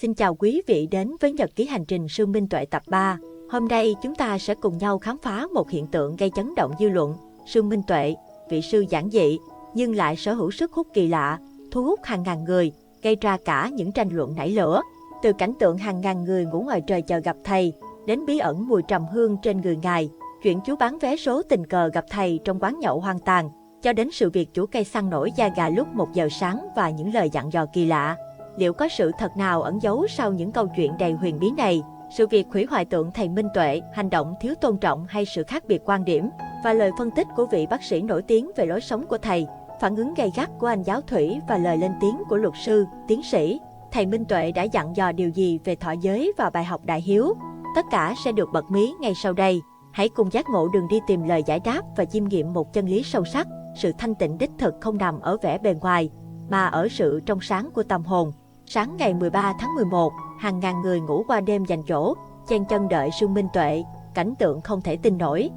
Xin chào quý vị đến với Nhật ký hành trình sư Minh Tuệ tập 3. Hôm nay chúng ta sẽ cùng nhau khám phá một hiện tượng gây chấn động dư luận. Sư Minh Tuệ, vị sư giản dị, nhưng lại sở hữu sức hút kỳ lạ, thu hút hàng ngàn người, gây ra cả những tranh luận nảy lửa. Từ cảnh tượng hàng ngàn người ngủ ngoài trời chờ gặp thầy, đến bí ẩn mùi trầm hương trên người ngài, chuyện chú bán vé số tình cờ gặp thầy trong quán nhậu hoang tàn, cho đến sự việc chủ cây xăng nổi da gà lúc 1 giờ sáng và những lời dặn dò kỳ lạ. Liệu có sự thật nào ẩn giấu sau những câu chuyện đầy huyền bí này? Sự việc hủy hoại tượng thầy Minh Tuệ, hành động thiếu tôn trọng hay sự khác biệt quan điểm? Và lời phân tích của vị bác sĩ nổi tiếng về lối sống của thầy, phản ứng gay gắt của anh giáo thủy và lời lên tiếng của luật sư, tiến sĩ. Thầy Minh Tuệ đã dặn dò điều gì về thọ giới và bài học đại hiếu? Tất cả sẽ được bật mí ngay sau đây. Hãy cùng giác ngộ đường đi tìm lời giải đáp và chiêm nghiệm một chân lý sâu sắc. Sự thanh tịnh đích thực không nằm ở vẻ bề ngoài, mà ở sự trong sáng của tâm hồn. Sáng ngày 13 tháng 11, hàng ngàn người ngủ qua đêm dành chỗ, chen chân đợi sư Minh Tuệ, cảnh tượng không thể tin nổi.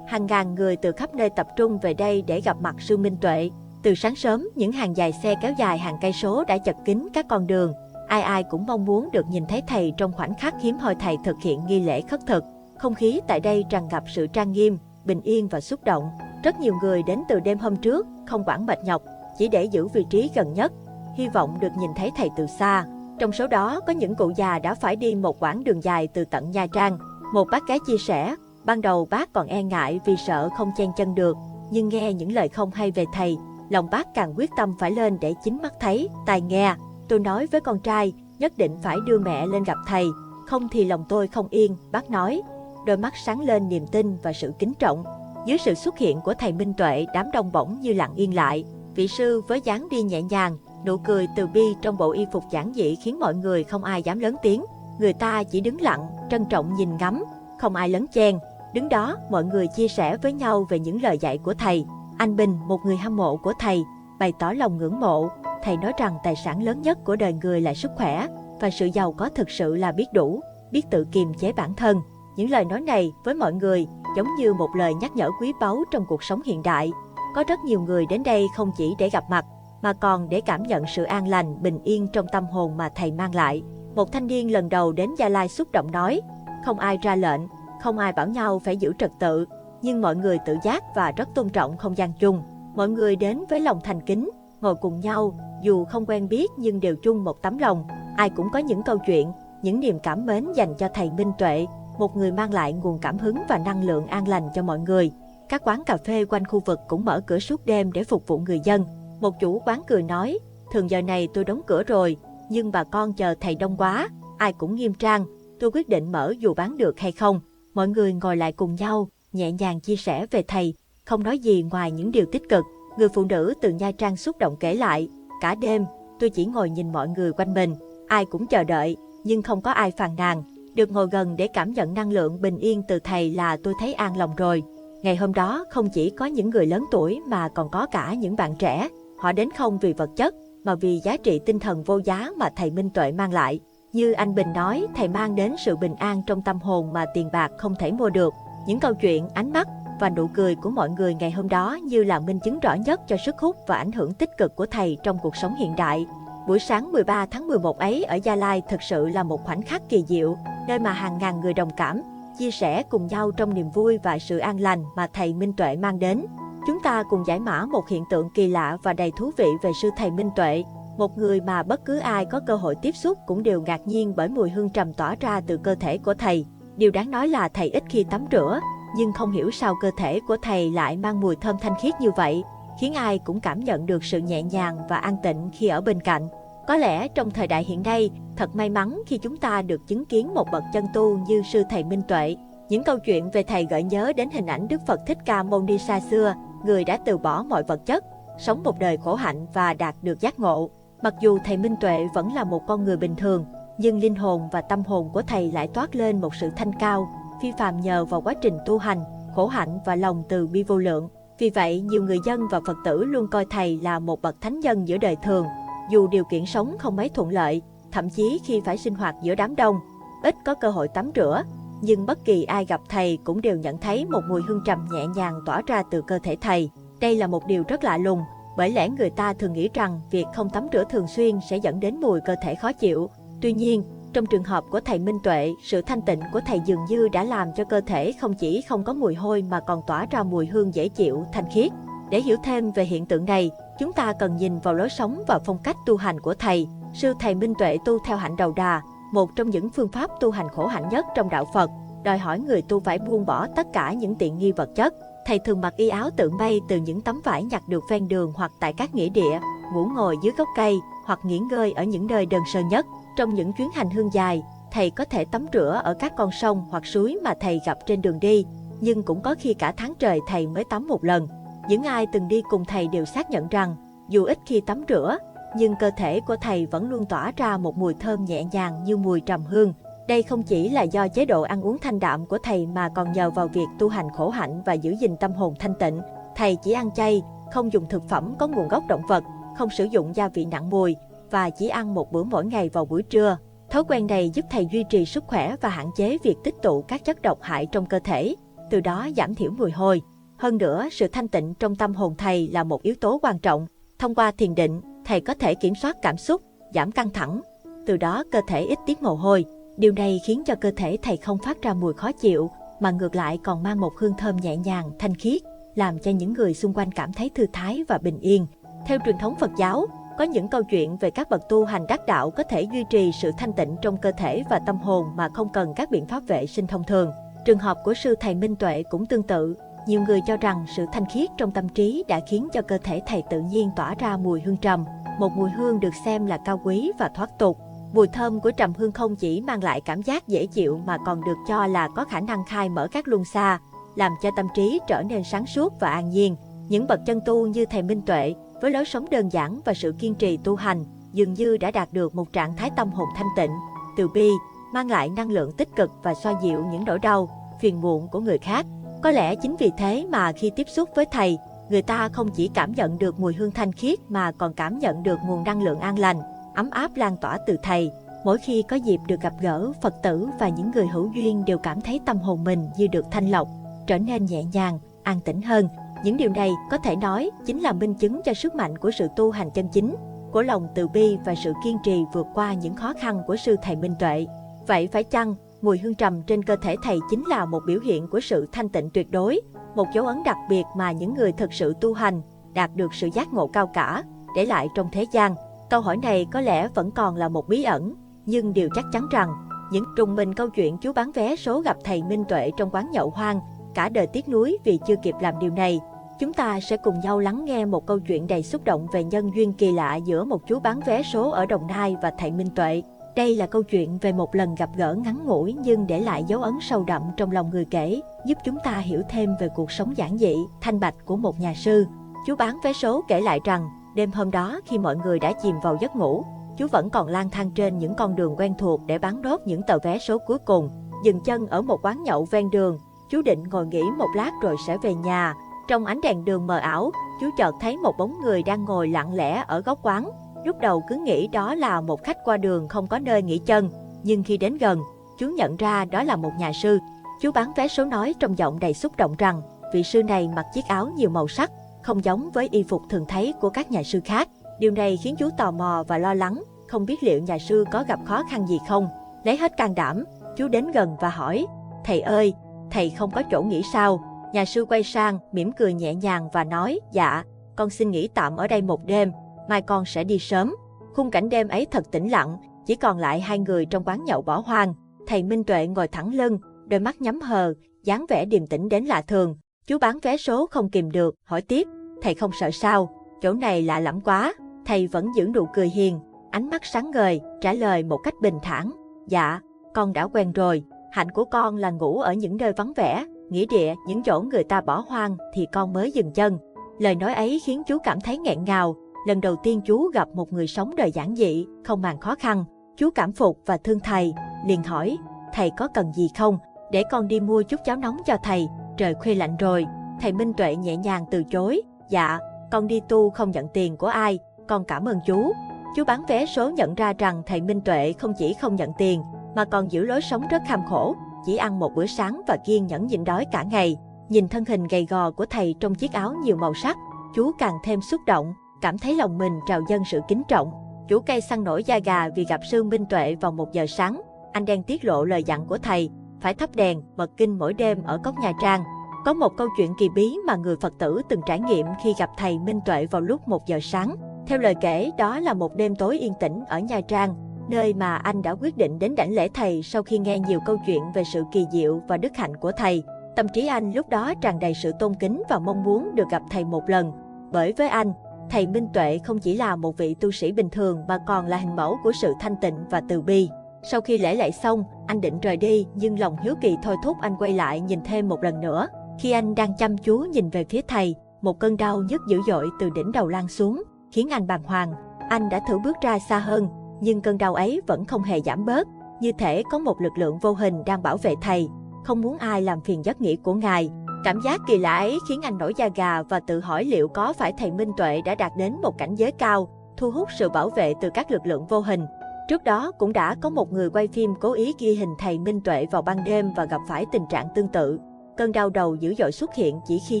Hàng ngàn người từ khắp nơi tập trung về đây để gặp mặt sư Minh Tuệ. Từ sáng sớm, những hàng dài xe kéo dài hàng cây số đã chật kín các con đường. Ai ai cũng mong muốn được nhìn thấy thầy trong khoảnh khắc hiếm hoi thầy thực hiện nghi lễ khất thực. Không khí tại đây tràn ngập sự trang nghiêm, bình yên và xúc động. Rất nhiều người đến từ đêm hôm trước, không quản mệt nhọc, chỉ để giữ vị trí gần nhất, hy vọng được nhìn thấy thầy từ xa. Trong số đó có những cụ già đã phải đi một quãng đường dài từ tận Nha Trang. Một bác gái chia sẻ, ban đầu bác còn e ngại vì sợ không chen chân được, nhưng nghe những lời không hay về thầy, lòng bác càng quyết tâm phải lên để chính mắt thấy, tai nghe. Tôi nói với con trai, nhất định phải đưa mẹ lên gặp thầy, không thì lòng tôi không yên, bác nói. Đôi mắt sáng lên niềm tin và sự kính trọng. Dưới sự xuất hiện của thầy Minh Tuệ, đám đông bỗng như lặng yên lại. Vị sư với dáng đi nhẹ nhàng, nụ cười từ bi trong bộ y phục giản dị khiến mọi người không ai dám lớn tiếng. Người ta chỉ đứng lặng, trân trọng nhìn ngắm, không ai lấn chen. Đứng đó, mọi người chia sẻ với nhau về những lời dạy của thầy. Anh Bình, một người hâm mộ của thầy, bày tỏ lòng ngưỡng mộ. Thầy nói rằng tài sản lớn nhất của đời người là sức khỏe, và sự giàu có thực sự là biết đủ, biết tự kiềm chế bản thân. Những lời nói này với mọi người giống như một lời nhắc nhở quý báu trong cuộc sống hiện đại. Có rất nhiều người đến đây không chỉ để gặp mặt, mà còn để cảm nhận sự an lành, bình yên trong tâm hồn mà thầy mang lại. Một thanh niên lần đầu đến Gia Lai xúc động nói, không ai ra lệnh, không ai bảo nhau phải giữ trật tự, nhưng mọi người tự giác và rất tôn trọng không gian chung. Mọi người đến với lòng thành kính, ngồi cùng nhau, dù không quen biết nhưng đều chung một tấm lòng. Ai cũng có những câu chuyện, những niềm cảm mến dành cho thầy Minh Tuệ, một người mang lại nguồn cảm hứng và năng lượng an lành cho mọi người. Các quán cà phê quanh khu vực cũng mở cửa suốt đêm để phục vụ người dân. Một chủ quán cười nói, thường giờ này tôi đóng cửa rồi, nhưng bà con chờ thầy đông quá, ai cũng nghiêm trang, tôi quyết định mở dù bán được hay không. Mọi người ngồi lại cùng nhau, nhẹ nhàng chia sẻ về thầy, không nói gì ngoài những điều tích cực. Người phụ nữ từ Nha Trang xúc động kể lại, cả đêm, tôi chỉ ngồi nhìn mọi người quanh mình, ai cũng chờ đợi, nhưng không có ai phàn nàn. Được ngồi gần để cảm nhận năng lượng bình yên từ thầy là tôi thấy an lòng rồi. Ngày hôm đó không chỉ có những người lớn tuổi mà còn có cả những bạn trẻ. Họ đến không vì vật chất, mà vì giá trị tinh thần vô giá mà thầy Minh Tuệ mang lại. Như anh Bình nói, thầy mang đến sự bình an trong tâm hồn mà tiền bạc không thể mua được. Những câu chuyện, ánh mắt và nụ cười của mọi người ngày hôm đó như là minh chứng rõ nhất cho sức hút và ảnh hưởng tích cực của thầy trong cuộc sống hiện đại. Buổi sáng 13 tháng 11 ấy ở Gia Lai thực sự là một khoảnh khắc kỳ diệu, nơi mà hàng ngàn người đồng cảm, chia sẻ cùng nhau trong niềm vui và sự an lành mà thầy Minh Tuệ mang đến. Chúng ta cùng giải mã một hiện tượng kỳ lạ và đầy thú vị về sư thầy Minh Tuệ, một người mà bất cứ ai có cơ hội tiếp xúc cũng đều ngạc nhiên bởi mùi hương trầm tỏa ra từ cơ thể của thầy. Điều đáng nói là thầy ít khi tắm rửa, nhưng không hiểu sao cơ thể của thầy lại mang mùi thơm thanh khiết như vậy, khiến ai cũng cảm nhận được sự nhẹ nhàng và an tịnh khi ở bên cạnh. Có lẽ trong thời đại hiện nay, thật may mắn khi chúng ta được chứng kiến một bậc chân tu như sư thầy Minh Tuệ. Những câu chuyện về thầy gợi nhớ đến hình ảnh Đức Phật Thích Ca Mâu Ni xa xưa, người đã từ bỏ mọi vật chất, sống một đời khổ hạnh và đạt được giác ngộ. Mặc dù thầy Minh Tuệ vẫn là một con người bình thường, nhưng linh hồn và tâm hồn của thầy lại toát lên một sự thanh cao, phi phàm nhờ vào quá trình tu hành, khổ hạnh và lòng từ bi vô lượng. Vì vậy, nhiều người dân và Phật tử luôn coi thầy là một bậc thánh nhân giữa đời thường. Dù điều kiện sống không mấy thuận lợi, thậm chí khi phải sinh hoạt giữa đám đông, ít có cơ hội tắm rửa, nhưng bất kỳ ai gặp thầy cũng đều nhận thấy một mùi hương trầm nhẹ nhàng tỏa ra từ cơ thể thầy. Đây là một điều rất lạ lùng, bởi lẽ người ta thường nghĩ rằng việc không tắm rửa thường xuyên sẽ dẫn đến mùi cơ thể khó chịu. Tuy nhiên, trong trường hợp của thầy Minh Tuệ, sự thanh tịnh của thầy dường như đã làm cho cơ thể không chỉ không có mùi hôi mà còn tỏa ra mùi hương dễ chịu, thanh khiết. Để hiểu thêm về hiện tượng này, chúng ta cần nhìn vào lối sống và phong cách tu hành của thầy. Sư thầy Minh Tuệ tu theo hạnh đầu đà, một trong những phương pháp tu hành khổ hạnh nhất trong đạo Phật, đòi hỏi người tu phải buông bỏ tất cả những tiện nghi vật chất. Thầy thường mặc y áo tự may từ những tấm vải nhặt được ven đường hoặc tại các nghĩa địa, ngủ ngồi dưới gốc cây hoặc nghỉ ngơi ở những nơi đơn sơ nhất. Trong những chuyến hành hương dài, thầy có thể tắm rửa ở các con sông hoặc suối mà thầy gặp trên đường đi, nhưng cũng có khi cả tháng trời thầy mới tắm một lần. Những ai từng đi cùng thầy đều xác nhận rằng, dù ít khi tắm rửa, nhưng cơ thể của thầy vẫn luôn tỏa ra một mùi thơm nhẹ nhàng như mùi trầm hương. Đây không chỉ là do chế độ ăn uống thanh đạm của thầy mà còn nhờ vào việc tu hành khổ hạnh và giữ gìn tâm hồn thanh tịnh. Thầy chỉ ăn chay, không dùng thực phẩm có nguồn gốc động vật, không sử dụng gia vị nặng mùi và chỉ ăn một bữa mỗi ngày vào buổi trưa. Thói quen này giúp thầy duy trì sức khỏe và hạn chế việc tích tụ các chất độc hại trong cơ thể, từ đó giảm thiểu mùi hôi. Hơn nữa, sự thanh tịnh trong tâm hồn thầy là một yếu tố quan trọng. Thông qua thiền định, thầy có thể kiểm soát cảm xúc, giảm căng thẳng. Từ đó cơ thể ít tiết mồ hôi. Điều này khiến cho cơ thể thầy không phát ra mùi khó chịu, mà ngược lại còn mang một hương thơm nhẹ nhàng, thanh khiết, làm cho những người xung quanh cảm thấy thư thái và bình yên. Theo truyền thống Phật giáo, có những câu chuyện về các bậc tu hành đắc đạo có thể duy trì sự thanh tịnh trong cơ thể và tâm hồn mà không cần các biện pháp vệ sinh thông thường. Trường hợp của sư thầy Minh Tuệ cũng tương tự. Nhiều người cho rằng sự thanh khiết trong tâm trí đã khiến cho cơ thể thầy tự nhiên tỏa ra mùi hương trầm, một mùi hương được xem là cao quý và thoát tục. Mùi thơm của trầm hương không chỉ mang lại cảm giác dễ chịu mà còn được cho là có khả năng khai mở các luân xa, làm cho tâm trí trở nên sáng suốt và an nhiên. Những bậc chân tu như thầy Minh Tuệ, với lối sống đơn giản và sự kiên trì tu hành, dường như đã đạt được một trạng thái tâm hồn thanh tịnh, từ bi, mang lại năng lượng tích cực và xoa dịu những nỗi đau, phiền muộn của người khác. Có lẽ chính vì thế mà khi tiếp xúc với thầy, người ta không chỉ cảm nhận được mùi hương thanh khiết mà còn cảm nhận được nguồn năng lượng an lành, ấm áp lan tỏa từ thầy. Mỗi khi có dịp được gặp gỡ Phật tử và những người hữu duyên đều cảm thấy tâm hồn mình như được thanh lọc, trở nên nhẹ nhàng, an tĩnh hơn. Những điều này có thể nói chính là minh chứng cho sức mạnh của sự tu hành chân chính, của lòng từ bi và sự kiên trì vượt qua những khó khăn của sư thầy Minh Tuệ. Vậy phải chăng mùi hương trầm trên cơ thể thầy chính là một biểu hiện của sự thanh tịnh tuyệt đối, một dấu ấn đặc biệt mà những người thực sự tu hành, đạt được sự giác ngộ cao cả, để lại trong thế gian? Câu hỏi này có lẽ vẫn còn là một bí ẩn, nhưng điều chắc chắn rằng, những trùng mình câu chuyện chú bán vé số gặp thầy Minh Tuệ trong quán nhậu hoang, cả đời tiếc nuối vì chưa kịp làm điều này. Chúng ta sẽ cùng nhau lắng nghe một câu chuyện đầy xúc động về nhân duyên kỳ lạ giữa một chú bán vé số ở Đồng Nai và thầy Minh Tuệ. Đây là câu chuyện về một lần gặp gỡ ngắn ngủi nhưng để lại dấu ấn sâu đậm trong lòng người kể, giúp chúng ta hiểu thêm về cuộc sống giản dị, thanh bạch của một nhà sư. Chú bán vé số kể lại rằng, đêm hôm đó khi mọi người đã chìm vào giấc ngủ, chú vẫn còn lang thang trên những con đường quen thuộc để bán nốt những tờ vé số cuối cùng. Dừng chân ở một quán nhậu ven đường, chú định ngồi nghỉ một lát rồi sẽ về nhà. Trong ánh đèn đường mờ ảo, chú chợt thấy một bóng người đang ngồi lặng lẽ ở góc quán. Lúc đầu cứ nghĩ đó là một khách qua đường không có nơi nghỉ chân, nhưng khi đến gần, chú nhận ra đó là một nhà sư. Chú bán vé số nói trong giọng đầy xúc động rằng, vị sư này mặc chiếc áo nhiều màu sắc, không giống với y phục thường thấy của các nhà sư khác. Điều này khiến chú tò mò và lo lắng, không biết liệu nhà sư có gặp khó khăn gì không. Lấy hết can đảm, chú đến gần và hỏi, thầy ơi, thầy không có chỗ nghỉ sao? Nhà sư quay sang, mỉm cười nhẹ nhàng và nói, dạ, con xin nghỉ tạm ở đây một đêm, mai con sẽ đi sớm. Khung cảnh đêm ấy thật tĩnh lặng, chỉ còn lại hai người trong quán nhậu bỏ hoang. Thầy Minh Tuệ ngồi thẳng lưng, đôi mắt nhắm hờ, dáng vẻ điềm tĩnh đến lạ thường. Chú bán vé số không kìm được, hỏi tiếp, thầy không sợ sao? Chỗ này lạ lẫm quá. Thầy vẫn giữ nụ cười hiền, ánh mắt sáng ngời, trả lời một cách bình thản, dạ, con đã quen rồi. Hạnh của con là ngủ ở những nơi vắng vẻ, nghĩa địa, những chỗ người ta bỏ hoang thì con mới dừng chân. Lời nói ấy khiến chú cảm thấy nghẹn ngào. Lần đầu tiên chú gặp một người sống đời giản dị, không màng khó khăn. Chú cảm phục và thương thầy, liền hỏi, thầy có cần gì không? Để con đi mua chút cháo nóng cho thầy, trời khuya lạnh rồi. Thầy Minh Tuệ nhẹ nhàng từ chối, dạ, con đi tu không nhận tiền của ai, con cảm ơn chú. Chú bán vé số nhận ra rằng thầy Minh Tuệ không chỉ không nhận tiền, mà còn giữ lối sống rất kham khổ, chỉ ăn một bữa sáng và kiêng nhẫn nhịn đói cả ngày. Nhìn thân hình gầy gò của thầy trong chiếc áo nhiều màu sắc, chú càng thêm xúc động, cảm thấy lòng mình trào dâng sự kính trọng. Chủ cây săn nổi da gà vì gặp sư Minh Tuệ vào 1 giờ sáng. Anh đang tiết lộ lời dặn của thầy, phải thắp đèn, bật kinh mỗi đêm ở cốc Nha Trang. Có một câu chuyện kỳ bí mà người Phật tử từng trải nghiệm khi gặp thầy Minh Tuệ vào lúc 1 giờ sáng. Theo lời kể, đó là một đêm tối yên tĩnh ở Nha Trang, nơi mà anh đã quyết định đến đảnh lễ thầy sau khi nghe nhiều câu chuyện về sự kỳ diệu và đức hạnh của thầy. Tâm trí anh lúc đó tràn đầy sự tôn kính và mong muốn được gặp thầy một lần. Bởi với anh, thầy Minh Tuệ không chỉ là một vị tu sĩ bình thường mà còn là hình mẫu của sự thanh tịnh và từ bi. Sau khi lễ lạy xong, anh định rời đi nhưng lòng hiếu kỳ thôi thúc anh quay lại nhìn thêm một lần nữa. Khi anh đang chăm chú nhìn về phía thầy, một cơn đau nhức dữ dội từ đỉnh đầu lan xuống, khiến anh bàng hoàng. Anh đã thử bước ra xa hơn, nhưng cơn đau ấy vẫn không hề giảm bớt, như thể có một lực lượng vô hình đang bảo vệ thầy, không muốn ai làm phiền giấc nghỉ của ngài. Cảm giác kỳ lạ ấy khiến anh nổi da gà và tự hỏi liệu có phải thầy Minh Tuệ đã đạt đến một cảnh giới cao, thu hút sự bảo vệ từ các lực lượng vô hình. Trước đó cũng đã có một người quay phim cố ý ghi hình thầy Minh Tuệ vào ban đêm và gặp phải tình trạng tương tự. Cơn đau đầu dữ dội xuất hiện chỉ khi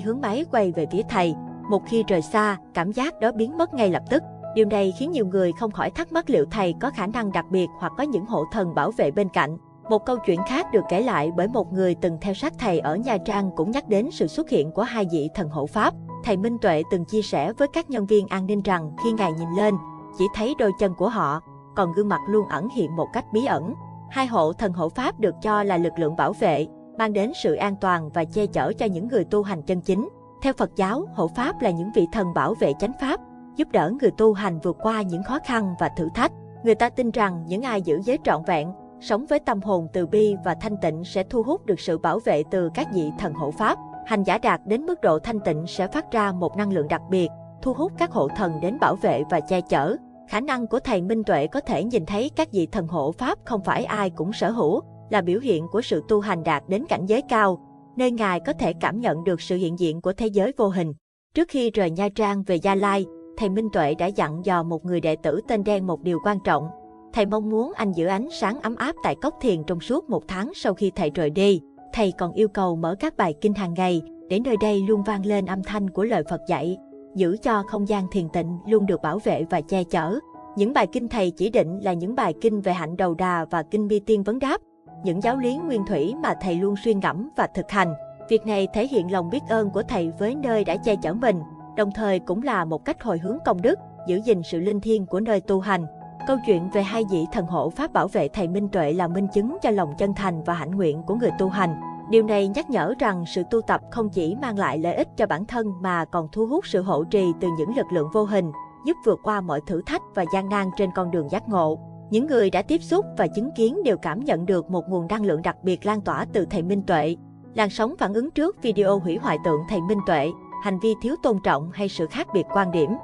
hướng máy quay về phía thầy. Một khi rời xa, cảm giác đó biến mất ngay lập tức. Điều này khiến nhiều người không khỏi thắc mắc liệu thầy có khả năng đặc biệt hoặc có những hộ thần bảo vệ bên cạnh. Một câu chuyện khác được kể lại bởi một người từng theo sát thầy ở Nha Trang cũng nhắc đến sự xuất hiện của 2 vị thần hộ pháp. Thầy Minh Tuệ từng chia sẻ với các nhân viên an ninh rằng khi ngài nhìn lên, chỉ thấy đôi chân của họ, còn gương mặt luôn ẩn hiện một cách bí ẩn. 2 hộ thần hộ pháp được cho là lực lượng bảo vệ, mang đến sự an toàn và che chở cho những người tu hành chân chính. Theo Phật giáo, hộ pháp là những vị thần bảo vệ chánh pháp, giúp đỡ người tu hành vượt qua những khó khăn và thử thách. Người ta tin rằng những ai giữ giới trọn vẹn, sống với tâm hồn từ bi và thanh tịnh sẽ thu hút được sự bảo vệ từ các vị thần hộ pháp. Hành giả đạt đến mức độ thanh tịnh sẽ phát ra một năng lượng đặc biệt, thu hút các hộ thần đến bảo vệ và che chở. Khả năng của thầy Minh Tuệ có thể nhìn thấy các vị thần hộ pháp không phải ai cũng sở hữu, là biểu hiện của sự tu hành đạt đến cảnh giới cao, nơi ngài có thể cảm nhận được sự hiện diện của thế giới vô hình. Trước khi rời Nha Trang về Gia Lai, thầy Minh Tuệ đã dặn dò một người đệ tử tên Đen một điều quan trọng. Thầy mong muốn anh giữ ánh sáng ấm áp tại cốc thiền trong suốt 1 tháng sau khi thầy rời đi. Thầy còn yêu cầu mở các bài kinh hàng ngày để nơi đây luôn vang lên âm thanh của lời Phật dạy, giữ cho không gian thiền tịnh luôn được bảo vệ và che chở. Những bài kinh thầy chỉ định là những bài kinh về hạnh đầu đà và kinh bi tiên vấn đáp, những giáo lý nguyên thủy mà thầy luôn suy ngẫm và thực hành. Việc này thể hiện lòng biết ơn của thầy với nơi đã che chở mình, đồng thời cũng là một cách hồi hướng công đức, giữ gìn sự linh thiêng của nơi tu hành. Câu chuyện về 2 vị thần hộ pháp bảo vệ thầy Minh Tuệ là minh chứng cho lòng chân thành và hạnh nguyện của người tu hành. Điều này nhắc nhở rằng sự tu tập không chỉ mang lại lợi ích cho bản thân mà còn thu hút sự hộ trì từ những lực lượng vô hình, giúp vượt qua mọi thử thách và gian nan trên con đường giác ngộ. Những người đã tiếp xúc và chứng kiến đều cảm nhận được một nguồn năng lượng đặc biệt lan tỏa từ thầy Minh Tuệ. Làn sóng phản ứng trước video hủy hoại tượng thầy Minh Tuệ, hành vi thiếu tôn trọng hay sự khác biệt quan điểm.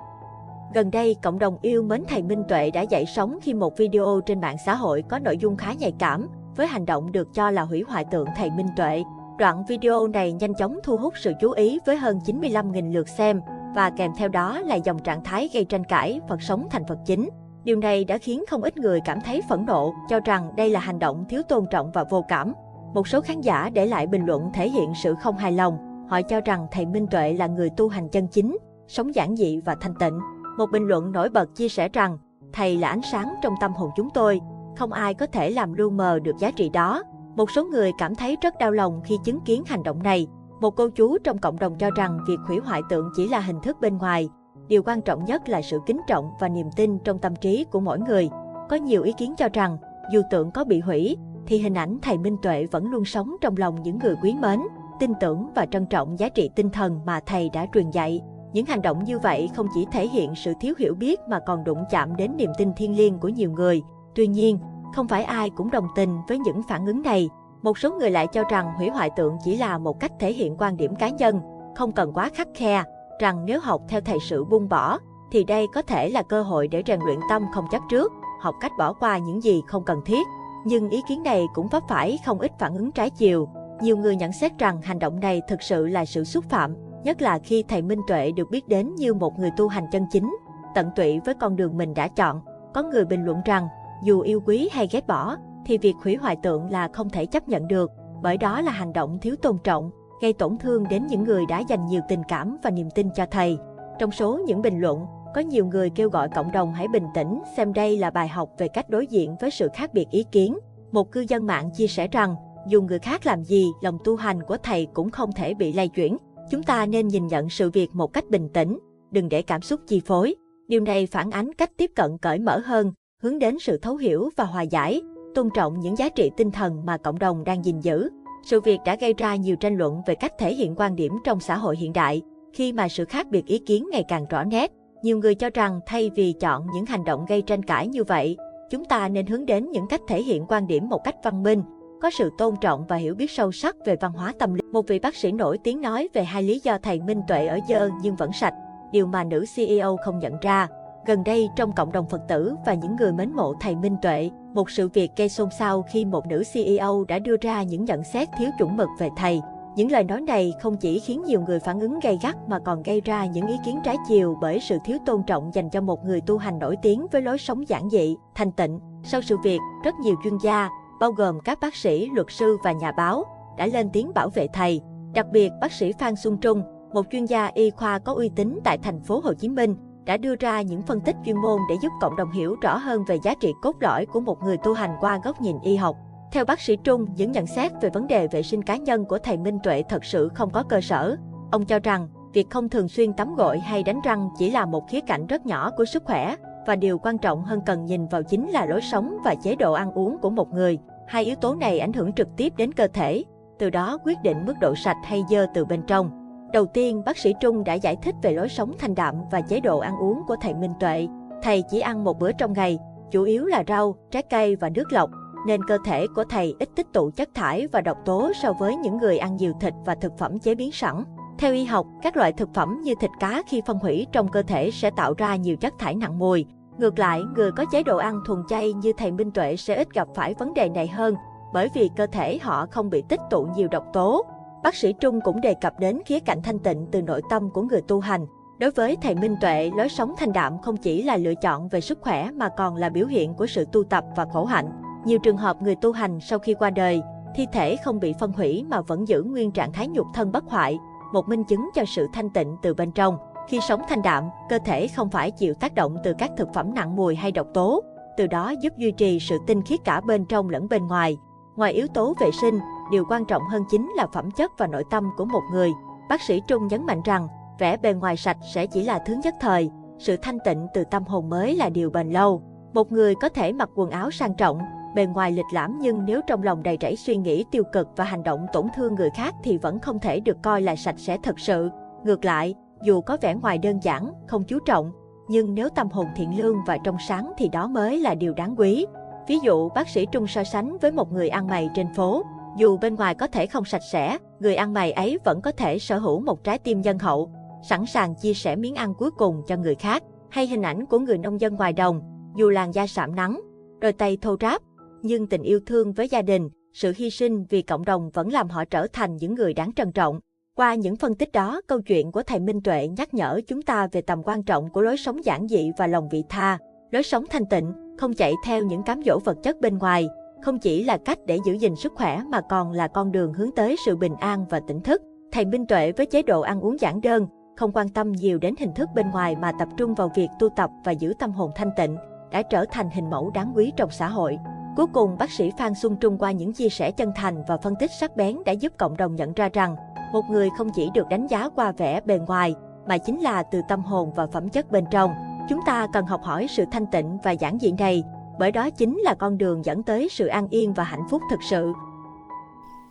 Gần đây, cộng đồng yêu mến thầy Minh Tuệ đã dậy sóng khi một video trên mạng xã hội có nội dung khá nhạy cảm, với hành động được cho là hủy hoại tượng thầy Minh Tuệ. Đoạn video này nhanh chóng thu hút sự chú ý với hơn 95.000 lượt xem, và kèm theo đó là dòng trạng thái gây tranh cãi Phật sống thành Phật chính. Điều này đã khiến không ít người cảm thấy phẫn nộ, cho rằng đây là hành động thiếu tôn trọng và vô cảm. Một số khán giả để lại bình luận thể hiện sự không hài lòng, họ cho rằng thầy Minh Tuệ là người tu hành chân chính, sống giản dị và thanh tịnh. Một bình luận nổi bật chia sẻ rằng, thầy là ánh sáng trong tâm hồn chúng tôi, không ai có thể làm lu mờ được giá trị đó. Một số người cảm thấy rất đau lòng khi chứng kiến hành động này. Một cô chú trong cộng đồng cho rằng việc hủy hoại tượng chỉ là hình thức bên ngoài. Điều quan trọng nhất là sự kính trọng và niềm tin trong tâm trí của mỗi người. Có nhiều ý kiến cho rằng, dù tượng có bị hủy, thì hình ảnh thầy Minh Tuệ vẫn luôn sống trong lòng những người quý mến, tin tưởng và trân trọng giá trị tinh thần mà thầy đã truyền dạy. Những hành động như vậy không chỉ thể hiện sự thiếu hiểu biết mà còn đụng chạm đến niềm tin thiêng liêng của nhiều người. Tuy nhiên, không phải ai cũng đồng tình với những phản ứng này. Một số người lại cho rằng hủy hoại tượng chỉ là một cách thể hiện quan điểm cá nhân, không cần quá khắt khe, rằng nếu học theo thầy sự buông bỏ, thì đây có thể là cơ hội để rèn luyện tâm không chấp trước, học cách bỏ qua những gì không cần thiết. Nhưng ý kiến này cũng vấp phải không ít phản ứng trái chiều. Nhiều người nhận xét rằng hành động này thực sự là sự xúc phạm, nhất là khi thầy Minh Tuệ được biết đến như một người tu hành chân chính, tận tụy với con đường mình đã chọn. Có người bình luận rằng, dù yêu quý hay ghét bỏ, thì việc hủy hoại tượng là không thể chấp nhận được, bởi đó là hành động thiếu tôn trọng, gây tổn thương đến những người đã dành nhiều tình cảm và niềm tin cho thầy. Trong số những bình luận, có nhiều người kêu gọi cộng đồng hãy bình tĩnh, xem đây là bài học về cách đối diện với sự khác biệt ý kiến. Một cư dân mạng chia sẻ rằng, dù người khác làm gì, lòng tu hành của thầy cũng không thể bị lay chuyển. Chúng ta nên nhìn nhận sự việc một cách bình tĩnh, đừng để cảm xúc chi phối. Điều này phản ánh cách tiếp cận cởi mở hơn, hướng đến sự thấu hiểu và hòa giải, tôn trọng những giá trị tinh thần mà cộng đồng đang gìn giữ. Sự việc đã gây ra nhiều tranh luận về cách thể hiện quan điểm trong xã hội hiện đại, khi mà sự khác biệt ý kiến ngày càng rõ nét. Nhiều người cho rằng thay vì chọn những hành động gây tranh cãi như vậy, chúng ta nên hướng đến những cách thể hiện quan điểm một cách văn minh, có sự tôn trọng và hiểu biết sâu sắc về văn hóa tâm linh. Một vị bác sĩ nổi tiếng nói về hai lý do thầy Minh Tuệ ở dơ nhưng vẫn sạch, điều mà nữ CEO không nhận ra. Gần đây, trong cộng đồng Phật tử và những người mến mộ thầy Minh Tuệ, một sự việc gây xôn xao khi một nữ CEO đã đưa ra những nhận xét thiếu chuẩn mực về thầy. Những lời nói này không chỉ khiến nhiều người phản ứng gay gắt mà còn gây ra những ý kiến trái chiều bởi sự thiếu tôn trọng dành cho một người tu hành nổi tiếng với lối sống giản dị, thanh tịnh. Sau sự việc, rất nhiều chuyên gia, bao gồm các bác sĩ, luật sư và nhà báo, đã lên tiếng bảo vệ thầy. Đặc biệt, bác sĩ Phan Xuân Trung, một chuyên gia y khoa có uy tín tại thành phố Hồ Chí Minh, đã đưa ra những phân tích chuyên môn để giúp cộng đồng hiểu rõ hơn về giá trị cốt lõi của một người tu hành qua góc nhìn y học. Theo bác sĩ Trung, những nhận xét về vấn đề vệ sinh cá nhân của thầy Minh Tuệ thật sự không có cơ sở. Ông cho rằng, việc không thường xuyên tắm gội hay đánh răng chỉ là một khía cạnh rất nhỏ của sức khỏe, và điều quan trọng hơn cần nhìn vào chính là lối sống và chế độ ăn uống của một người. Hai yếu tố này ảnh hưởng trực tiếp đến cơ thể, từ đó quyết định mức độ sạch hay dơ từ bên trong. Đầu tiên, bác sĩ Trung đã giải thích về lối sống thanh đạm và chế độ ăn uống của thầy Minh Tuệ. Thầy chỉ ăn một bữa trong ngày, chủ yếu là rau, trái cây và nước lọc, nên cơ thể của thầy ít tích tụ chất thải và độc tố so với những người ăn nhiều thịt và thực phẩm chế biến sẵn. Theo y học, các loại thực phẩm như thịt cá khi phân hủy trong cơ thể sẽ tạo ra nhiều chất thải nặng mùi. Ngược lại, người có chế độ ăn thuần chay như thầy Minh Tuệ sẽ ít gặp phải vấn đề này hơn, bởi vì cơ thể họ không bị tích tụ nhiều độc tố. Bác sĩ Trung cũng đề cập đến khía cạnh thanh tịnh từ nội tâm của người tu hành. Đối với thầy Minh Tuệ, lối sống thanh đạm không chỉ là lựa chọn về sức khỏe mà còn là biểu hiện của sự tu tập và khổ hạnh. Nhiều trường hợp người tu hành sau khi qua đời, thi thể không bị phân hủy mà vẫn giữ nguyên trạng thái nhục thân bất hoại, một minh chứng cho sự thanh tịnh từ bên trong. Khi sống thanh đạm, cơ thể không phải chịu tác động từ các thực phẩm nặng mùi hay độc tố, từ đó giúp duy trì sự tinh khiết cả bên trong lẫn bên ngoài. Ngoài yếu tố vệ sinh, điều quan trọng hơn chính là phẩm chất và nội tâm của một người. Bác sĩ Trung nhấn mạnh rằng, vẻ bề ngoài sạch sẽ chỉ là thứ nhất thời, sự thanh tịnh từ tâm hồn mới là điều bền lâu. Một người có thể mặc quần áo sang trọng, bề ngoài lịch lãm nhưng nếu trong lòng đầy rẫy suy nghĩ tiêu cực và hành động tổn thương người khác thì vẫn không thể được coi là sạch sẽ thật sự. Ngược lại, dù có vẻ ngoài đơn giản, không chú trọng, nhưng nếu tâm hồn thiện lương và trong sáng thì đó mới là điều đáng quý. Ví dụ, bác sĩ Trung so sánh với một người ăn mày trên phố. Dù bên ngoài có thể không sạch sẽ, người ăn mày ấy vẫn có thể sở hữu một trái tim nhân hậu, sẵn sàng chia sẻ miếng ăn cuối cùng cho người khác. Hay hình ảnh của người nông dân ngoài đồng, dù làn da sạm nắng, đôi tay thô ráp, nhưng tình yêu thương với gia đình, sự hy sinh vì cộng đồng vẫn làm họ trở thành những người đáng trân trọng. Qua những phân tích đó, câu chuyện của thầy Minh Tuệ nhắc nhở chúng ta về tầm quan trọng của lối sống giản dị và lòng vị tha. Lối sống thanh tịnh, không chạy theo những cám dỗ vật chất bên ngoài, không chỉ là cách để giữ gìn sức khỏe mà còn là con đường hướng tới sự bình an và tỉnh thức. Thầy Minh Tuệ với chế độ ăn uống giản đơn, không quan tâm nhiều đến hình thức bên ngoài mà tập trung vào việc tu tập và giữ tâm hồn thanh tịnh, đã trở thành hình mẫu đáng quý trong xã hội. Cuối cùng, bác sĩ Phan Xuân Trung qua những chia sẻ chân thành và phân tích sắc bén đã giúp cộng đồng nhận ra rằng, một người không chỉ được đánh giá qua vẻ bề ngoài, mà chính là từ tâm hồn và phẩm chất bên trong. Chúng ta cần học hỏi sự thanh tịnh và giản dị này, bởi đó chính là con đường dẫn tới sự an yên và hạnh phúc thực sự.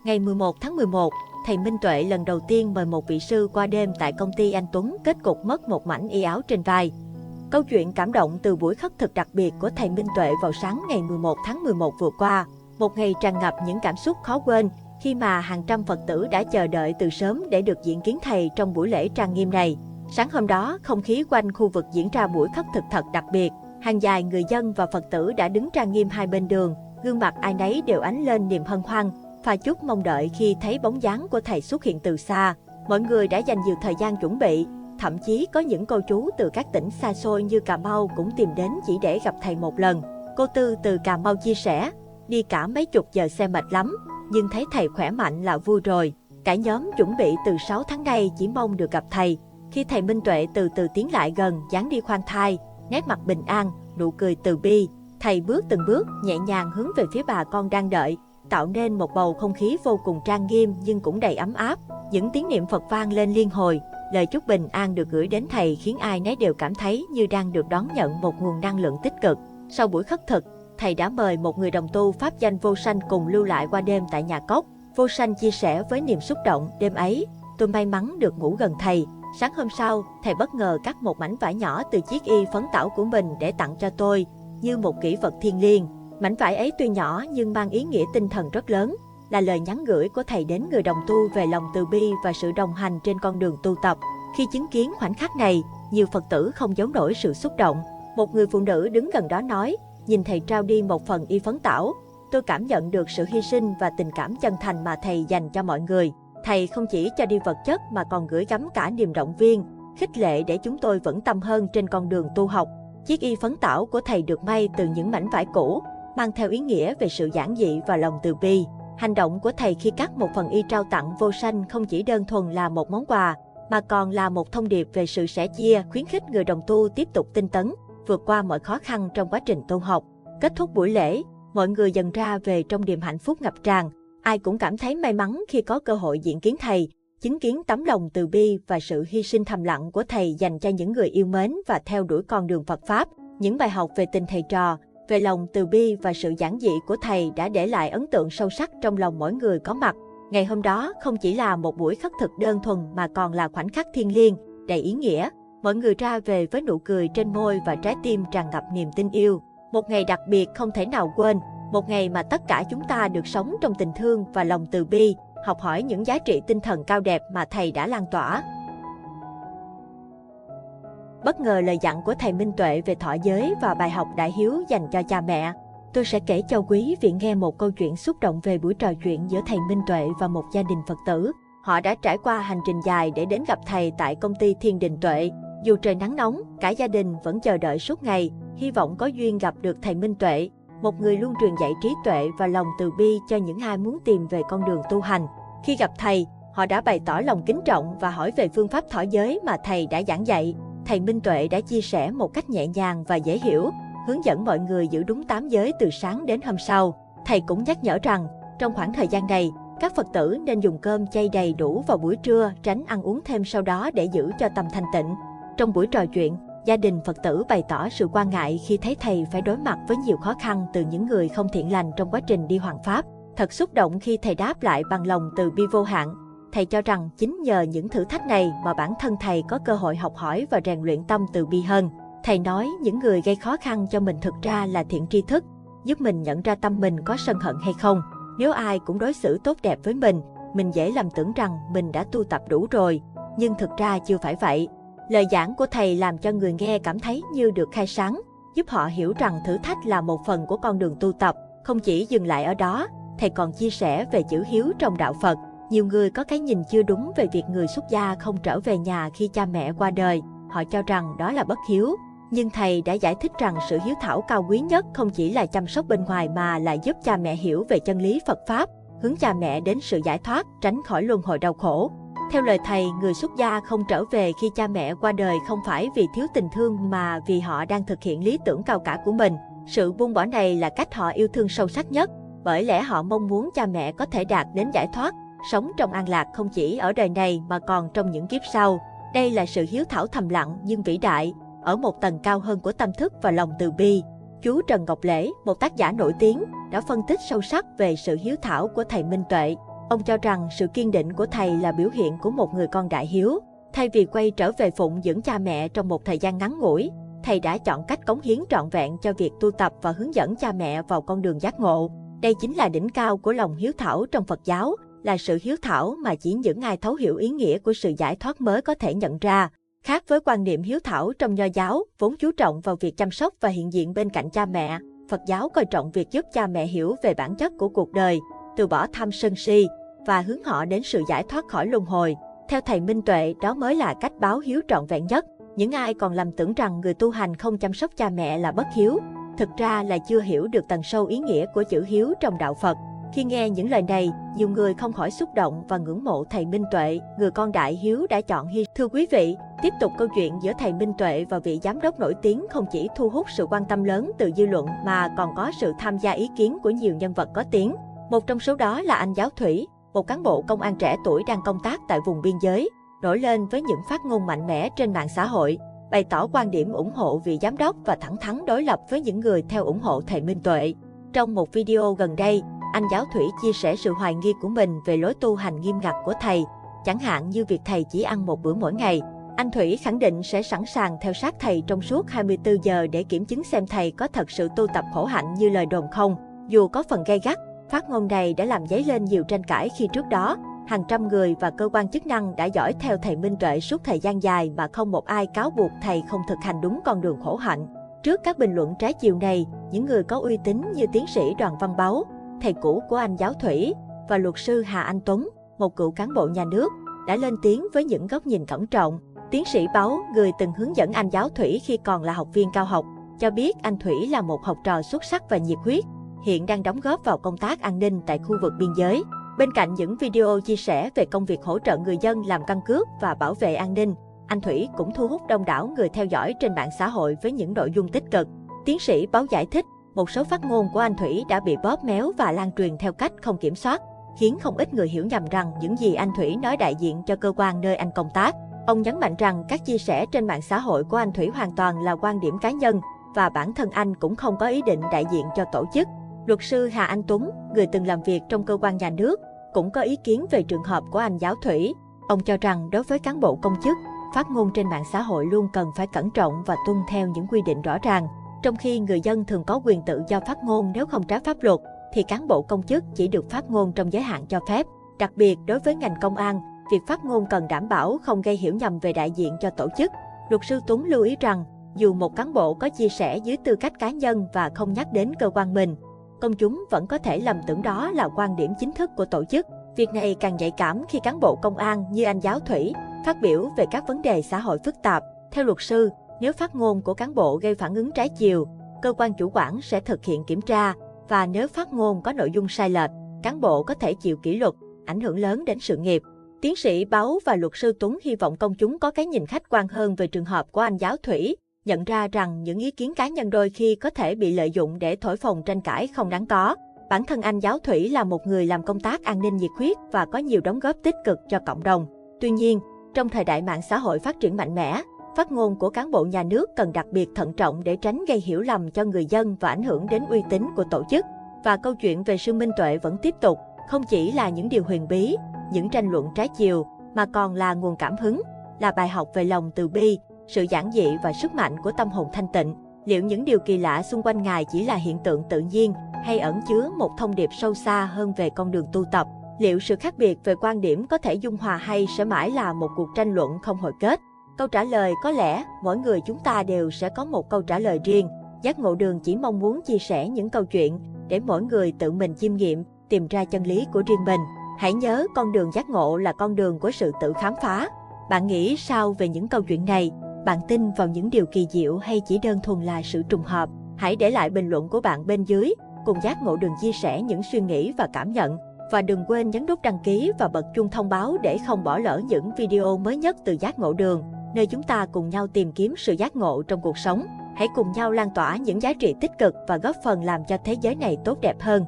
Ngày 11 tháng 11, thầy Minh Tuệ lần đầu tiên mời một vị sư qua đêm tại công ty anh Tuấn, kết cục mất một mảnh y áo trên vai. Câu chuyện cảm động từ buổi khất thực đặc biệt của thầy Minh Tuệ vào sáng ngày 11 tháng 11 vừa qua. Một ngày tràn ngập những cảm xúc khó quên, khi mà hàng trăm Phật tử đã chờ đợi từ sớm để được diện kiến thầy trong buổi lễ trang nghiêm này. Sáng hôm đó, không khí quanh khu vực diễn ra buổi khất thực thật đặc biệt. Hàng dài người dân và Phật tử đã đứng trang nghiêm hai bên đường, gương mặt ai nấy đều ánh lên niềm hân hoan, pha chút mong đợi khi thấy bóng dáng của thầy xuất hiện từ xa. Mọi người đã dành nhiều thời gian chuẩn bị, thậm chí có những cô chú từ các tỉnh xa xôi như Cà Mau cũng tìm đến chỉ để gặp thầy một lần. Cô Tư từ Cà Mau chia sẻ, đi cả mấy chục giờ xe mệt lắm, nhưng thấy thầy khỏe mạnh là vui rồi. Cả nhóm chuẩn bị từ 6 tháng nay chỉ mong được gặp thầy. Khi thầy Minh Tuệ từ từ tiến lại gần, dáng đi khoan thai, nét mặt bình an, nụ cười từ bi, thầy bước từng bước nhẹ nhàng hướng về phía bà con đang đợi, tạo nên một bầu không khí vô cùng trang nghiêm nhưng cũng đầy ấm áp. Những tiếng niệm Phật vang lên liên hồi, lời chúc bình an được gửi đến thầy khiến ai nấy đều cảm thấy như đang được đón nhận một nguồn năng lượng tích cực. Sau buổi khất thực, thầy đã mời một người đồng tu pháp danh Vô Sanh cùng lưu lại qua đêm tại nhà cốc. Vô Sanh chia sẻ với niềm xúc động, đêm ấy, tôi may mắn được ngủ gần thầy. Sáng hôm sau, thầy bất ngờ cắt một mảnh vải nhỏ từ chiếc y phấn tảo của mình để tặng cho tôi, như một kỷ vật thiêng liêng. Mảnh vải ấy tuy nhỏ nhưng mang ý nghĩa tinh thần rất lớn, là lời nhắn gửi của thầy đến người đồng tu về lòng từ bi và sự đồng hành trên con đường tu tập. Khi chứng kiến khoảnh khắc này, nhiều Phật tử không giấu nổi sự xúc động. Một người phụ nữ đứng gần đó nói, nhìn thầy trao đi một phần y phấn tảo, tôi cảm nhận được sự hy sinh và tình cảm chân thành mà thầy dành cho mọi người. Thầy không chỉ cho đi vật chất mà còn gửi gắm cả niềm động viên, khích lệ để chúng tôi vững tâm hơn trên con đường tu học. Chiếc y phấn tảo của thầy được may từ những mảnh vải cũ, mang theo ý nghĩa về sự giản dị và lòng từ bi. Hành động của thầy khi cắt một phần y trao tặng Vô Sanh không chỉ đơn thuần là một món quà, mà còn là một thông điệp về sự sẻ chia, khuyến khích người đồng tu tiếp tục tinh tấn, vượt qua mọi khó khăn trong quá trình tu học. Kết thúc buổi lễ, mọi người dần ra về trong niềm hạnh phúc ngập tràn. Ai cũng cảm thấy may mắn khi có cơ hội diện kiến thầy, chứng kiến tấm lòng từ bi và sự hy sinh thầm lặng của thầy dành cho những người yêu mến và theo đuổi con đường Phật Pháp. Những bài học về tình thầy trò, về lòng từ bi và sự giản dị của thầy đã để lại ấn tượng sâu sắc trong lòng mỗi người có mặt. Ngày hôm đó không chỉ là một buổi khất thực đơn thuần mà còn là khoảnh khắc thiêng liêng, đầy ý nghĩa. Mọi người ra về với nụ cười trên môi và trái tim tràn ngập niềm tin yêu. Một ngày đặc biệt không thể nào quên, một ngày mà tất cả chúng ta được sống trong tình thương và lòng từ bi, học hỏi những giá trị tinh thần cao đẹp mà thầy đã lan tỏa. Bất ngờ lời dặn của thầy Minh Tuệ về thọ giới và bài học đại hiếu dành cho cha mẹ. Tôi sẽ kể cho quý vị nghe một câu chuyện xúc động về buổi trò chuyện giữa thầy Minh Tuệ và một gia đình Phật tử. Họ đã trải qua hành trình dài để đến gặp thầy tại công ty Thiên Đình Tuệ. Dù trời nắng nóng, cả gia đình vẫn chờ đợi suốt ngày, hy vọng có duyên gặp được thầy Minh Tuệ, một người luôn truyền dạy trí tuệ và lòng từ bi cho những ai muốn tìm về con đường tu hành. Khi gặp thầy, họ đã bày tỏ lòng kính trọng và hỏi về phương pháp thọ giới mà thầy đã giảng dạy. Thầy Minh Tuệ đã chia sẻ một cách nhẹ nhàng và dễ hiểu, hướng dẫn mọi người giữ đúng 8 giới từ sáng đến hôm sau. Thầy cũng nhắc nhở rằng, trong khoảng thời gian này, các Phật tử nên dùng cơm chay đầy đủ vào buổi trưa, tránh ăn uống thêm sau đó để giữ cho tâm thanh tịnh. Trong buổi trò chuyện, gia đình Phật tử bày tỏ sự quan ngại khi thấy thầy phải đối mặt với nhiều khó khăn từ những người không thiện lành trong quá trình đi hoằng pháp. Thật xúc động khi thầy đáp lại bằng lòng từ bi vô hạn. Thầy cho rằng chính nhờ những thử thách này mà bản thân thầy có cơ hội học hỏi và rèn luyện tâm từ bi hơn. Thầy nói những người gây khó khăn cho mình thực ra là thiện tri thức, giúp mình nhận ra tâm mình có sân hận hay không. Nếu ai cũng đối xử tốt đẹp với mình dễ lầm tưởng rằng mình đã tu tập đủ rồi, nhưng thực ra chưa phải vậy. Lời giảng của thầy làm cho người nghe cảm thấy như được khai sáng, giúp họ hiểu rằng thử thách là một phần của con đường tu tập. Không chỉ dừng lại ở đó, thầy còn chia sẻ về chữ hiếu trong đạo Phật. Nhiều người có cái nhìn chưa đúng về việc người xuất gia không trở về nhà khi cha mẹ qua đời. Họ cho rằng đó là bất hiếu. Nhưng thầy đã giải thích rằng sự hiếu thảo cao quý nhất không chỉ là chăm sóc bên ngoài mà là giúp cha mẹ hiểu về chân lý Phật Pháp, hướng cha mẹ đến sự giải thoát, tránh khỏi luân hồi đau khổ. Theo lời thầy, người xuất gia không trở về khi cha mẹ qua đời không phải vì thiếu tình thương mà vì họ đang thực hiện lý tưởng cao cả của mình. Sự buông bỏ này là cách họ yêu thương sâu sắc nhất, bởi lẽ họ mong muốn cha mẹ có thể đạt đến giải thoát, sống trong an lạc không chỉ ở đời này mà còn trong những kiếp sau. Đây là sự hiếu thảo thầm lặng nhưng vĩ đại, ở một tầng cao hơn của tâm thức và lòng từ bi. Chú Trần Ngọc Lễ, một tác giả nổi tiếng, đã phân tích sâu sắc về sự hiếu thảo của thầy Minh Tuệ. Ông cho rằng sự kiên định của thầy là biểu hiện của một người con đại hiếu. Thay vì quay trở về phụng dưỡng cha mẹ trong một thời gian ngắn ngủi, thầy đã chọn cách cống hiến trọn vẹn cho việc tu tập và hướng dẫn cha mẹ vào con đường giác ngộ. Đây chính là đỉnh cao của lòng hiếu thảo trong Phật giáo, là sự hiếu thảo mà chỉ những ai thấu hiểu ý nghĩa của sự giải thoát mới có thể nhận ra. Khác với quan niệm hiếu thảo trong Nho giáo, vốn chú trọng vào việc chăm sóc và hiện diện bên cạnh cha mẹ, Phật giáo coi trọng việc giúp cha mẹ hiểu về bản chất của cuộc đời, từ bỏ tham sân si và hướng họ đến sự giải thoát khỏi luân hồi. Theo thầy Minh Tuệ, đó mới là cách báo hiếu trọn vẹn nhất. Những ai còn lầm tưởng rằng người tu hành không chăm sóc cha mẹ là bất hiếu, thực ra là chưa hiểu được tầng sâu ý nghĩa của chữ hiếu trong đạo Phật. Khi nghe những lời này, nhiều người không khỏi xúc động và ngưỡng mộ thầy Minh Tuệ, người con đại hiếu đã chọn hy. Thưa quý vị, tiếp tục câu chuyện giữa thầy Minh Tuệ và vị giám đốc nổi tiếng không chỉ thu hút sự quan tâm lớn từ dư luận mà còn có sự tham gia ý kiến của nhiều nhân vật có tiếng. Một trong số đó là anh Giáo Thủy, một cán bộ công an trẻ tuổi đang công tác tại vùng biên giới, nổi lên với những phát ngôn mạnh mẽ trên mạng xã hội, bày tỏ quan điểm ủng hộ vị giám đốc và thẳng thắn đối lập với những người theo ủng hộ thầy Minh Tuệ. Trong một video gần đây, anh Giáo Thủy chia sẻ sự hoài nghi của mình về lối tu hành nghiêm ngặt của thầy, chẳng hạn như việc thầy chỉ ăn một bữa mỗi ngày. Anh Thủy khẳng định sẽ sẵn sàng theo sát thầy trong suốt 24 giờ để kiểm chứng xem thầy có thật sự tu tập khổ hạnh như lời đồn không. Dù có phần gay gắt, phát ngôn này đã làm dấy lên nhiều tranh cãi khi trước đó, hàng trăm người và cơ quan chức năng đã dõi theo thầy Minh Tuệ suốt thời gian dài mà không một ai cáo buộc thầy không thực hành đúng con đường khổ hạnh. Trước các bình luận trái chiều này, những người có uy tín như tiến sĩ Đoàn Văn Báu, thầy cũ của anh Giáo Thủy, và luật sư Hà Anh Tuấn, một cựu cán bộ nhà nước, đã lên tiếng với những góc nhìn cẩn trọng. Tiến sĩ Báu, người từng hướng dẫn anh Giáo Thủy khi còn là học viên cao học, cho biết anh Thủy là một học trò xuất sắc và nhiệt huyết, hiện đang đóng góp vào công tác an ninh tại khu vực biên giới. Bên cạnh những video chia sẻ về công việc hỗ trợ người dân làm căn cước và bảo vệ an ninh, anh Thủy cũng thu hút đông đảo người theo dõi trên mạng xã hội với những nội dung tích cực. Tiến sĩ Báu giải thích, một số phát ngôn của anh Thủy đã bị bóp méo và lan truyền theo cách không kiểm soát, khiến không ít người hiểu nhầm rằng những gì anh Thủy nói đại diện cho cơ quan nơi anh công tác. Ông nhấn mạnh rằng các chia sẻ trên mạng xã hội của anh Thủy hoàn toàn là quan điểm cá nhân và bản thân anh cũng không có ý định đại diện cho tổ chức. Luật sư Hà Anh Tuấn, người từng làm việc trong cơ quan nhà nước, cũng có ý kiến về trường hợp của anh Giáo Thủy. Ông cho rằng đối với cán bộ công chức, phát ngôn trên mạng xã hội luôn cần phải cẩn trọng và tuân theo những quy định rõ ràng. Trong khi người dân thường có quyền tự do phát ngôn nếu không trái pháp luật, thì cán bộ công chức chỉ được phát ngôn trong giới hạn cho phép. Đặc biệt đối với ngành công an, việc phát ngôn cần đảm bảo không gây hiểu nhầm về đại diện cho tổ chức. Luật sư Tuấn lưu ý rằng, dù một cán bộ có chia sẻ dưới tư cách cá nhân và không nhắc đến cơ quan mình, công chúng vẫn có thể lầm tưởng đó là quan điểm chính thức của tổ chức. Việc này càng nhạy cảm khi cán bộ công an như anh Giáo Thủy phát biểu về các vấn đề xã hội phức tạp. Theo luật sư, nếu phát ngôn của cán bộ gây phản ứng trái chiều, cơ quan chủ quản sẽ thực hiện kiểm tra, và nếu phát ngôn có nội dung sai lệch, cán bộ có thể chịu kỷ luật, ảnh hưởng lớn đến sự nghiệp. Tiến sĩ Báu và luật sư Tuấn hy vọng công chúng có cái nhìn khách quan hơn về trường hợp của anh Giáo Thủy, nhận ra rằng những ý kiến cá nhân đôi khi có thể bị lợi dụng để thổi phồng tranh cãi không đáng có. Bản thân anh Giáo Thủy là một người làm công tác an ninh nhiệt huyết và có nhiều đóng góp tích cực cho cộng đồng. Tuy nhiên, trong thời đại mạng xã hội phát triển mạnh mẽ, phát ngôn của cán bộ nhà nước cần đặc biệt thận trọng để tránh gây hiểu lầm cho người dân và ảnh hưởng đến uy tín của tổ chức. Và câu chuyện về sư Minh Tuệ vẫn tiếp tục, không chỉ là những điều huyền bí, những tranh luận trái chiều, mà còn là nguồn cảm hứng, là bài học về lòng từ bi, sự giản dị và sức mạnh của tâm hồn thanh tịnh. Liệu những điều kỳ lạ xung quanh Ngài chỉ là hiện tượng tự nhiên hay ẩn chứa một thông điệp sâu xa hơn về con đường tu tập? Liệu sự khác biệt về quan điểm có thể dung hòa hay sẽ mãi là một cuộc tranh luận không hồi kết? Câu trả lời có lẽ mỗi người chúng ta đều sẽ có một câu trả lời riêng. Giác Ngộ Đường chỉ mong muốn chia sẻ những câu chuyện để mỗi người tự mình chiêm nghiệm, tìm ra chân lý của riêng mình. Hãy nhớ, con đường giác ngộ là con đường của sự tự khám phá. Bạn nghĩ sao về những câu chuyện này? Bạn tin vào những điều kỳ diệu hay chỉ đơn thuần là sự trùng hợp? Hãy để lại bình luận của bạn bên dưới, cùng Giác Ngộ Đường chia sẻ những suy nghĩ và cảm nhận. Và đừng quên nhấn nút đăng ký và bật chuông thông báo để không bỏ lỡ những video mới nhất từ Giác Ngộ Đường, nơi chúng ta cùng nhau tìm kiếm sự giác ngộ trong cuộc sống. Hãy cùng nhau lan tỏa những giá trị tích cực và góp phần làm cho thế giới này tốt đẹp hơn.